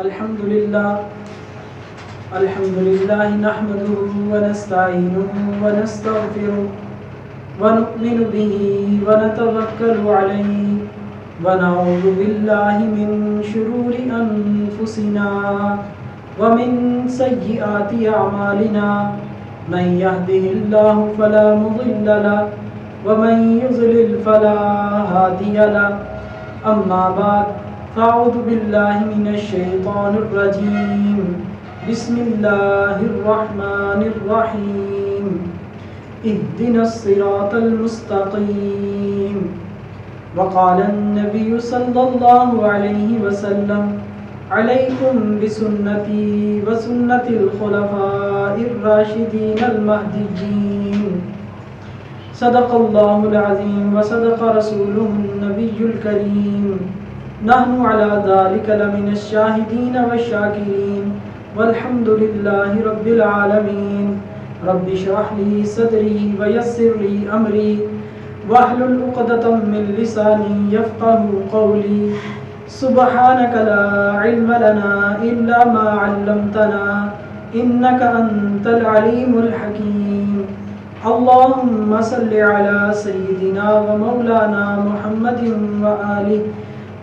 الحمد لله نحمده ونستعينه ونستغفره ونؤمن به ونتوكل عليه ونعوذ بالله من شرور أنفسنا ومن سيئات أعمالنا من يهده الله فلا مضل له ومن يضلل فلا هادي له أما بعد فأعوذ بالله من الشيطان الرجيم بسم الله الرحمن الرحيم اهدنا الصراط المستقيم وقال النبي صلى الله عليه وسلم عليكم بسنتي وسنة الخلفاء الراشدين المهديين صدق الله العظيم وصدق رسوله النبي الكريم نحن على ذلك لمن الشاهدين والشاكرين والحمد لله رب العالمين رب اشرح لي صدري ويسر لي أمري واحلل عقدة من لساني يفقهوا قولي سبحانك لا علم لنا إلا ما علمتنا إنك أنت العليم الحكيم اللهم صل على سيدنا ومولانا محمد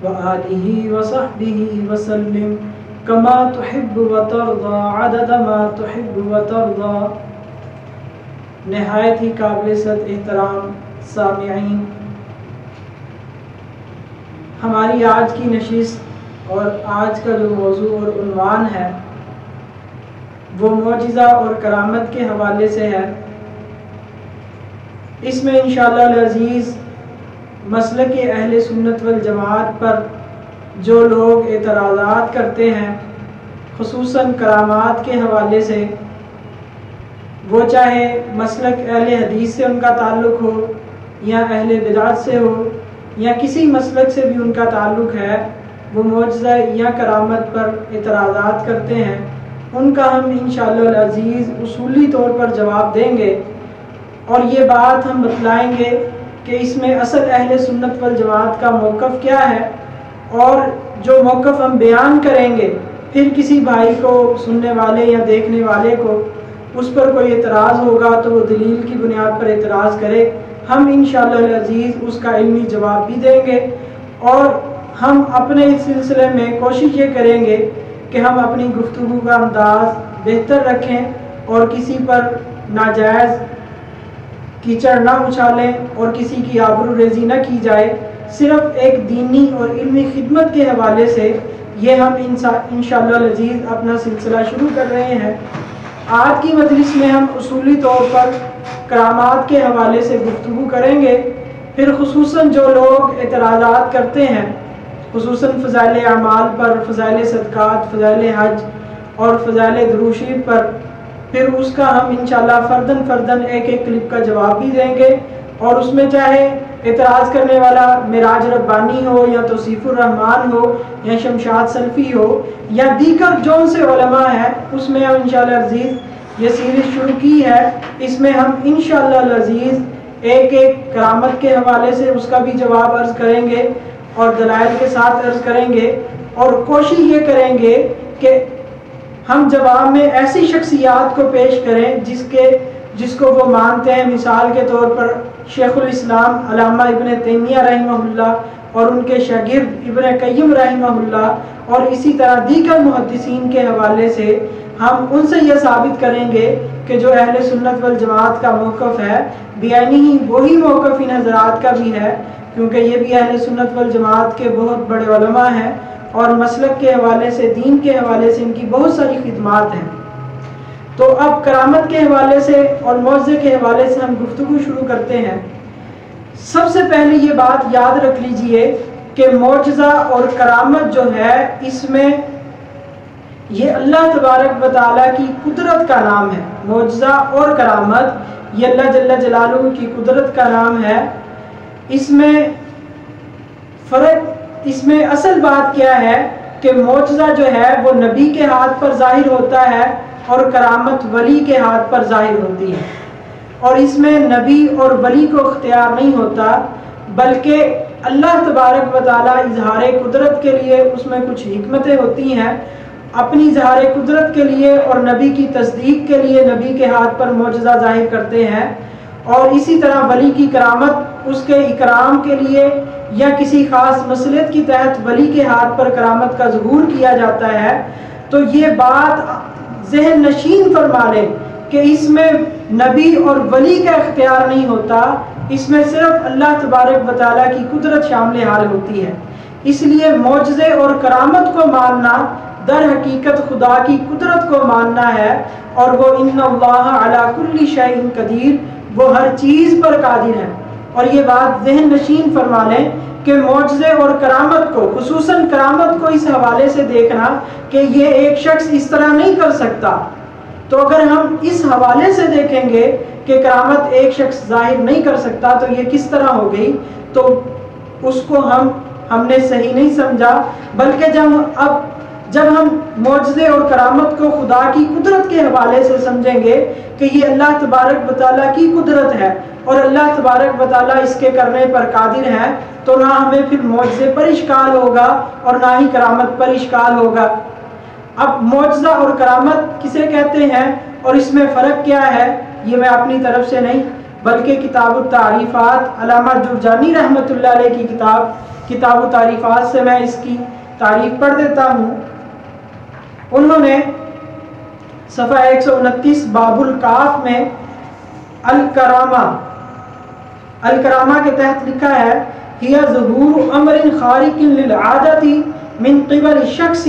وآله وصحبه وسلم كما تحب وترضى عدد ما تحب وترضى۔ نہایت ہی قابل صد احترام سامعین، ہماری آج کی نشست اور آج کا جو موضوع اور عنوان ہے وہ معجزہ اور کرامت کے حوالے سے ہے۔ اس میں انشاءاللہ العزیز مسلک اہل سنت والجماعت پر جو لوگ اعتراضات کرتے ہیں خصوصاً کرامات کے حوالے سے، وہ چاہے مسلک اہل حدیث سے ان کا تعلق ہو یا اہل بدعت سے ہو یا کسی مسلک سے بھی ان کا تعلق ہے، وہ معجزہ یا کرامت پر اعتراضات کرتے ہیں، ان کا ہم انشاءاللہ العزیز اصولی طور پر جواب دیں گے اور یہ بات ہم بتلائیں گے کہ اس میں اصل اہل سنت والجماعت کا موقف کیا ہے، اور جو موقف ہم بیان کریں گے پھر کسی بھائی کو، سننے والے یا دیکھنے والے کو اس پر کوئی اعتراض ہوگا تو وہ دلیل کی بنیاد پر اعتراض کرے، ہم انشاءاللہ العزیز اس کا علمی جواب بھی دیں گے، اور ہم اپنے اس سلسلے میں کوشش یہ کریں گے کہ ہم اپنی گفتگو کا انداز بہتر رکھیں اور کسی پر ناجائز کیچڑ نہ اچھالیں اور کسی کی آبرو ریزی نہ کی جائے، صرف ایک دینی اور علمی خدمت کے حوالے سے یہ ہم انشاءاللہ العزیز اپنا سلسلہ شروع کر رہے ہیں۔ آج کی مجلس میں ہم اصولی طور پر کرامات کے حوالے سے گفتگو کریں گے، پھر خصوصاً جو لوگ اعتراضات کرتے ہیں خصوصاً فضائل اعمال پر، فضائل صدقات، فضائل حج اور فضائل درود شریف پر، پھر اس کا ہم انشاءاللہ فرداً ایک کلپ کا جواب بھی دیں گے، اور اس میں چاہے اعتراض کرنے والا معراج ربانی ہو یا توصیف الرحمان ہو یا شمشاد سلفی ہو یا دیگر جون سے علماء ہے، اس میں ہم انشاءاللہ العزیز یہ سیریز شروع کی ہے، اس میں ہم انشاءاللہ العزیز ایک کرامت کے حوالے سے اس کا بھی جواب عرض کریں گے اور دلائل کے ساتھ عرض کریں گے، اور کوشش یہ کریں گے کہ ہم جواب میں ایسی شخصیات کو پیش کریں جس کو وہ مانتے ہیں، مثال کے طور پر شیخ الاسلام علامہ ابن تیمیہ رحمہ اللہ اور ان کے شاگرد ابن قیم رحمہ اللہ، اور اسی طرح دیگر محدثین کے حوالے سے ہم ان سے یہ ثابت کریں گے کہ جو اہل سنت والجماعت کا موقف ہے بیانی ہی وہی موقف ان حضرات کا بھی ہے، کیونکہ یہ بھی اہل سنت والجماعت کے بہت بڑے علماء ہیں اور مسلک کے حوالے سے، دین کے حوالے سے ان کی بہت ساری خدمات ہیں۔ تو اب کرامت کے حوالے سے اور معجزے کے حوالے سے ہم گفتگو شروع کرتے ہیں۔ سب سے پہلے یہ بات یاد رکھ لیجئے کہ معجزہ اور کرامت جو ہے اس میں یہ اللہ تبارک و تعالیٰ کی قدرت کا نام ہے۔ معجزہ اور کرامت یہ اللہ جل جلالہ کی قدرت کا نام ہے۔ اس میں فرق، اس میں اصل بات کیا ہے کہ معجزہ جو ہے وہ نبی کے ہاتھ پر ظاہر ہوتا ہے اور کرامت ولی کے ہاتھ پر ظاہر ہوتی ہے، اور اس میں نبی اور ولی کو اختیار نہیں ہوتا، بلکہ اللہ تبارک و تعالیٰ اظہار قدرت کے لیے اس میں کچھ حکمتیں ہوتی ہیں، اپنی اظہار قدرت کے لیے اور نبی کی تصدیق کے لیے نبی کے ہاتھ پر معجزہ ظاہر کرتے ہیں، اور اسی طرح ولی کی کرامت اس کے اکرام کے لیے یا کسی خاص مصلحت کی تحت ولی کے ہاتھ پر کرامت کا ظہور کیا جاتا ہے۔ تو یہ بات ذہن نشین فرما لیں کہ اس میں نبی اور ولی کا اختیار نہیں ہوتا، اس میں صرف اللہ تبارک و تعالیٰ کی قدرت شامل حال ہوتی ہے۔ اس لیے معجزے اور کرامت کو ماننا در حقیقت خدا کی قدرت کو ماننا ہے، اور وہ ان اللہ علی کل شیء قدیر، وہ ہر چیز پر قادر ہے۔ اور یہ بات ذہن نشین فرما لیں کہ معجزے اور کرامت کو، خصوصاً کرامت کو اس حوالے سے دیکھنا کہ یہ ایک شخص اس طرح نہیں کر سکتا، تو اگر ہم اس حوالے سے دیکھیں گے کہ کرامت ایک شخص ظاہر نہیں کر سکتا تو یہ کس طرح ہو گئی، تو اس کو ہم نے صحیح نہیں سمجھا، بلکہ جب ہم معجزے اور کرامت کو خدا کی قدرت کے حوالے سے سمجھیں گے کہ یہ اللہ تبارک و تعالیٰ کی قدرت ہے اور اللہ تبارک و تعالیٰ اس کے کرنے پر قادر ہے، تو نہ ہمیں پھر معجزے پر اشکال ہوگا اور نہ ہی کرامت پر اشکال ہوگا۔ اب معجزہ اور کرامت کسے کہتے ہیں اور اس میں فرق کیا ہے، یہ میں اپنی طرف سے نہیں بلکہ کتاب التعریفات، علامہ جرجانی رحمۃ اللہ علیہ کی کتاب التعریفات سے میں اس کی تعریف پڑھ دیتا ہوں۔ انہوں نے صفحہ 129 باب الکاف میں الکرامہ کے تحت لکھا ہے، ہی ظہور امر خارق للعادۃ من قبل شخص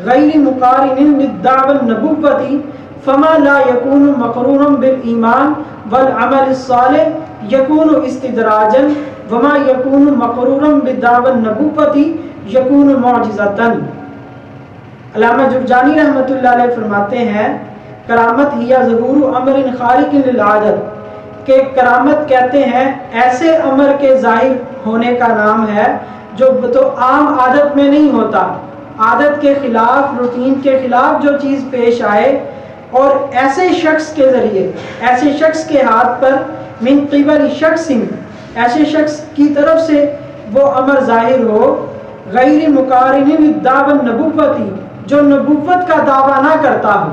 غیر مقارن للدعوى النبوۃ فما لا يكون مقرونا بالایمان والعمل الصالح يكون استدراجا وما يكون مقرونا بالدعوى النبوۃ يكون معجزۃ۔ علامہ جرجانی رحمۃ اللہ علیہ فرماتے ہیں کرامت ہی ظہور امر خارق للعادت، کہ کرامت کہتے ہیں ایسے امر کے ظاہر ہونے کا نام ہے جو تو عام عادت میں نہیں ہوتا، عادت کے خلاف، روٹین کے خلاف جو چیز پیش آئے اور ایسے شخص کے ذریعے، ایسے شخص کے ہاتھ پر من قبل شخص، ایسے شخص کی طرف سے وہ امر ظاہر ہو غیر مقارن للدعوى النبوۃ، جو نبوت کا دعویٰ نہ کرتا ہو،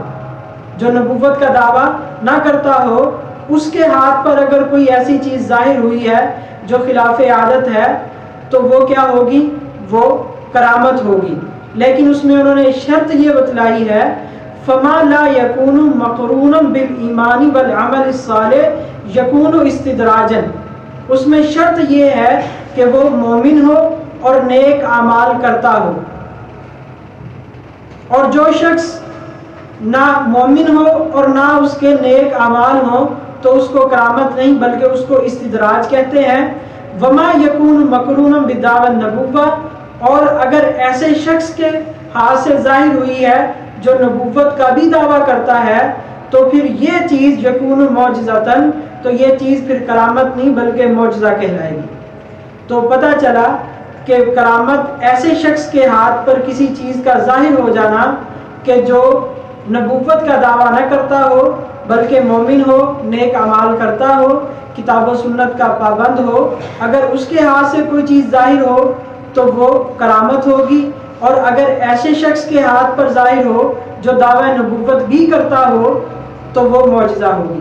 جو نبوت کا دعویٰ نہ کرتا ہو، اس کے ہاتھ پر اگر کوئی ایسی چیز ظاہر ہوئی ہے جو خلاف عادت ہے تو وہ کیا ہوگی، وہ کرامت ہوگی۔ لیکن اس میں انہوں نے شرط یہ بتلائی ہے، فما لا يكون مقرونا بالایمان والعمل الصالح يكون استدراجا، اس میں شرط یہ ہے کہ وہ مومن ہو اور نیک اعمال کرتا ہو، اور جو شخص نہ مومن ہو اور نہ اس کے نیک اعمال ہوں تو اس کو کرامت نہیں بلکہ اس کو استدراج کہتے ہیں۔ وما یکون مقرونا بدعوی النبوۃ، اور اگر ایسے شخص کے ہاتھ سے ظاہر ہوئی ہے جو نبوت کا بھی دعویٰ کرتا ہے تو پھر یہ چیز یکون معجزۃً، تو یہ چیز پھر کرامت نہیں بلکہ معجزہ کہلائے گی۔ تو پتہ چلا کہ کرامت ایسے شخص کے ہاتھ پر کسی چیز کا ظاہر ہو جانا کہ جو نبوت کا دعویٰ نہ کرتا ہو بلکہ مومن ہو، نیک اعمال کرتا ہو، کتاب و سنت کا پابند ہو، اگر اس کے ہاتھ سے کوئی چیز ظاہر ہو تو وہ کرامت ہوگی، اور اگر ایسے شخص کے ہاتھ پر ظاہر ہو جو دعوی نبوت بھی کرتا ہو تو وہ معجزہ ہوگی۔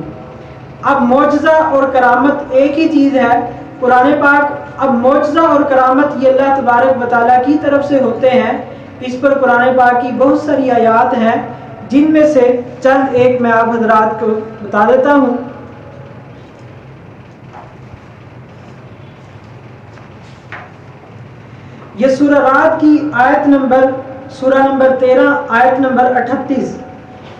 اب معجزہ اور کرامت ایک ہی چیز ہے۔ قرآن پاک، اب معجزہ اور کرامت یہ اللہ تبارک و تعالیٰ کی طرف سے ہوتے ہیں، اس پر قرآن پاک کی بہت ساری آیات ہیں جن میں سے چند ایک میں آپ حضرات کو بتا دیتا ہوں۔ یہ سورہ رعد کی سورہ نمبر 13 آیت نمبر 38،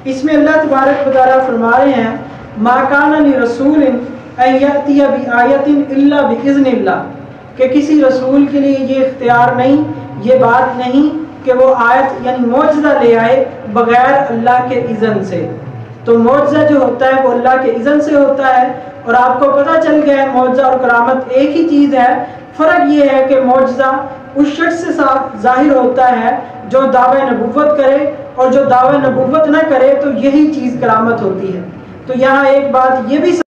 اس میں اللہ تبارک و تعالیٰ فرما رہے ہیں، ما کان لرسول ان یأتی بآیۃ الا بإذن اللہ، کہ کسی رسول کے لیے یہ اختیار نہیں، یہ بات نہیں کہ وہ آیت یعنی معجزہ لے آئے بغیر اللہ کے اذن سے۔ تو معجزہ جو ہوتا ہے وہ اللہ کے اذن سے ہوتا ہے، اور آپ کو پتہ چل گیا ہے معجزہ اور کرامت ایک ہی چیز ہے۔ فرق یہ ہے کہ معجزہ اس شخص سے ظاہر ہوتا ہے جو دعوی نبوت کرے، اور جو دعوی نبوت نہ کرے تو یہی چیز کرامت ہوتی ہے۔ تو یہاں ایک بات یہ بھی